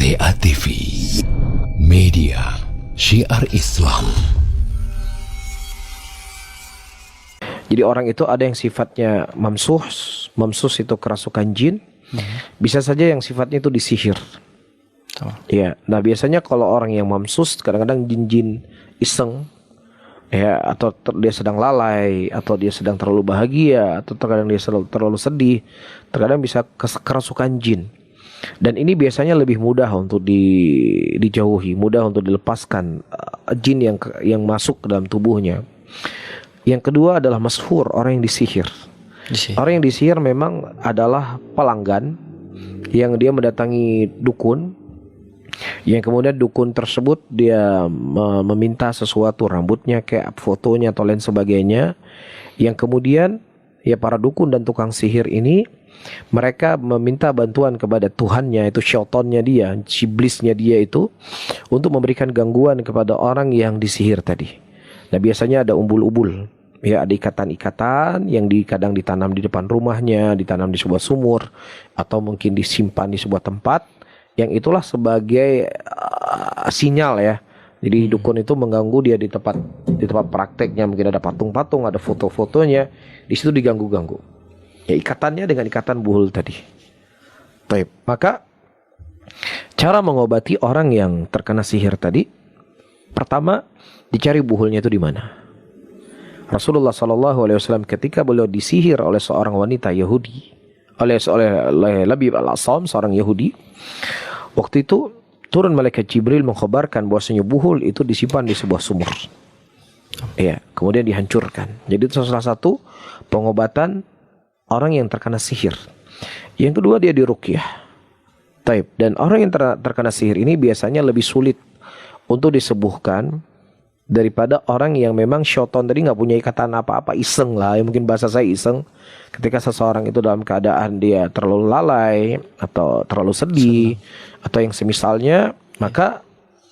MTA TV, media syiar Islam. Jadi orang itu ada yang sifatnya mamsus. Mamsus itu kerasukan jin. Bisa saja yang sifatnya itu disihir. Ya, nah biasanya kalau orang yang mamsus, kadang-kadang jin-jin iseng, ya, atau dia sedang lalai, atau dia sedang terlalu bahagia, atau terkadang dia terlalu sedih, terkadang bisa kerasukan jin. Dan ini biasanya lebih mudah untuk dijauhi, mudah untuk dilepaskan jin yang masuk ke dalam tubuhnya. Yang kedua adalah mashur, orang yang disihir. Orang yang disihir memang adalah pelanggan yang dia mendatangi dukun, yang kemudian dukun tersebut dia meminta sesuatu, rambutnya kayak fotonya atau lain sebagainya, yang kemudian ya para dukun dan tukang sihir ini mereka meminta bantuan kepada Tuhannya, itu syaitannya dia, iblisnya dia itu, untuk memberikan gangguan kepada orang yang disihir tadi. Nah biasanya ada umbul-umbul, ya, ada ikatan-ikatan yang kadang ditanam di depan rumahnya, ditanam di sebuah sumur, atau mungkin disimpan di sebuah tempat, yang itulah sebagai sinyal ya. Jadi dukun itu mengganggu dia di tempat prakteknya, mungkin ada patung-patung, ada foto-fotonya, di situ diganggu-ganggu. Ya ikatannya dengan ikatan buhul tadi. Taib. Maka cara mengobati orang yang terkena sihir tadi, pertama dicari buhulnya itu di mana. Rasulullah SAW ketika beliau disihir oleh seorang wanita Yahudi, oleh Labib al-Asam, seorang Yahudi, waktu itu turun malaikat Jibril mengkhabarkan bahwasanya buhul itu disimpan di sebuah sumur. Ya, kemudian dihancurkan. Jadi itu salah satu pengobatan orang yang terkena sihir. Yang kedua dia diruqyah. Taib. Dan orang yang terkena sihir ini biasanya lebih sulit untuk disembuhkan daripada orang yang memang syaitan tadi nggak punya ikatan apa-apa, iseng lah, ya mungkin bahasa saya iseng. Ketika seseorang itu dalam keadaan dia terlalu lalai atau terlalu sedih atau yang semisalnya, maka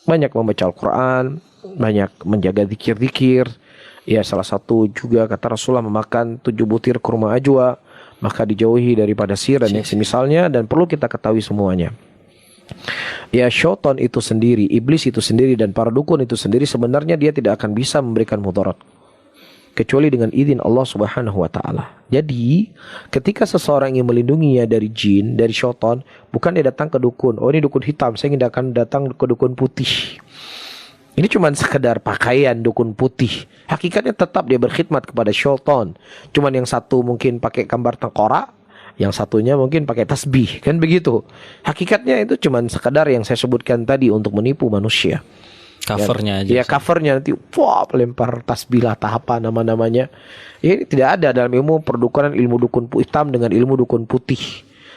banyak membaca Al-Quran, banyak menjaga zikir-zikir. Ya salah satu juga kata Rasulullah memakan 7 butir kurma ajwa, maka dijauhi daripada sihir dan yang semisalnya. Dan perlu kita ketahui semuanya, ya syaitan itu sendiri, iblis itu sendiri, dan para dukun itu sendiri sebenarnya dia tidak akan bisa memberikan mudarat kecuali dengan izin Allah Subhanahu wa taala. Jadi, ketika seseorang ingin melindunginya dari jin, dari syaitan, bukan dia datang ke dukun. Oh, ini dukun hitam, saya ingin datang ke dukun putih. Ini cuma sekedar pakaian dukun putih. Hakikatnya tetap dia berkhidmat kepada syaitan. Cuman yang satu mungkin pakai gambar tengkorak, yang satunya mungkin pakai tasbih, kan begitu. Hakikatnya itu cuma sekedar yang saya sebutkan tadi untuk menipu manusia. Covernya aja. Ya covernya nanti lempar tasbih lah, apa nama-namanya. Ini tidak ada dalam ilmu perdukunan, ilmu dukun hitam dengan ilmu dukun putih.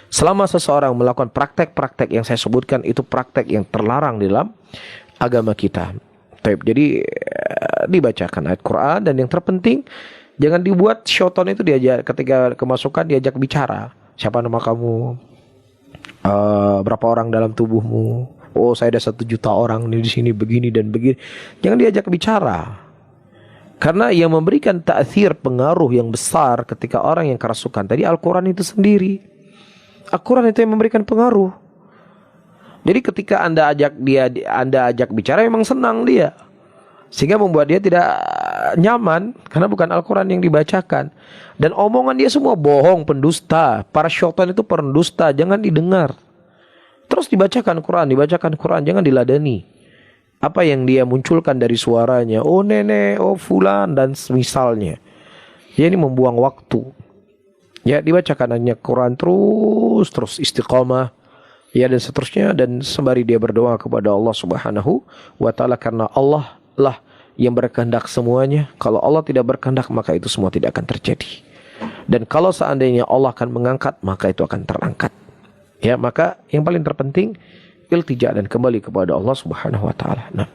Selama seseorang melakukan praktek-praktek yang saya sebutkan, itu praktek yang terlarang di dalam agama kita. Jadi dibacakan ayat Quran, dan yang terpenting jangan dibuat syaitan itu diajak ketika kemasukan diajak bicara. Siapa nama kamu? Berapa orang dalam tubuhmu? Oh, saya ada 1 juta orang di sini begini dan begini. Jangan diajak bicara. Karena yang memberikan ta'thir, pengaruh yang besar ketika orang yang kerasukan tadi Al-Quran itu sendiri. Al-Quran itu yang memberikan pengaruh. Jadi ketika Anda ajak bicara, memang senang dia, sehingga membuat dia tidak nyaman karena bukan Al-Quran yang dibacakan. Dan omongan dia semua bohong, pendusta. Para syaitan itu pendusta, jangan didengar. Terus dibacakan Quran, jangan diladani apa yang dia munculkan dari suaranya. Oh nenek, oh fulan, dan misalnya. Ya ini membuang waktu. Ya dibacakan hanya Quran terus istiqamah. Ya dan seterusnya, dan sembari dia berdoa kepada Allah Subhanahu wa taala, karena Allah lah yang berkehendak semuanya. Kalau Allah tidak berkehendak, maka itu semua tidak akan terjadi. Dan kalau seandainya Allah akan mengangkat, maka itu akan terangkat. Ya, maka yang paling terpenting iltija dan kembali kepada Allah Subhanahu wa taala. Nah.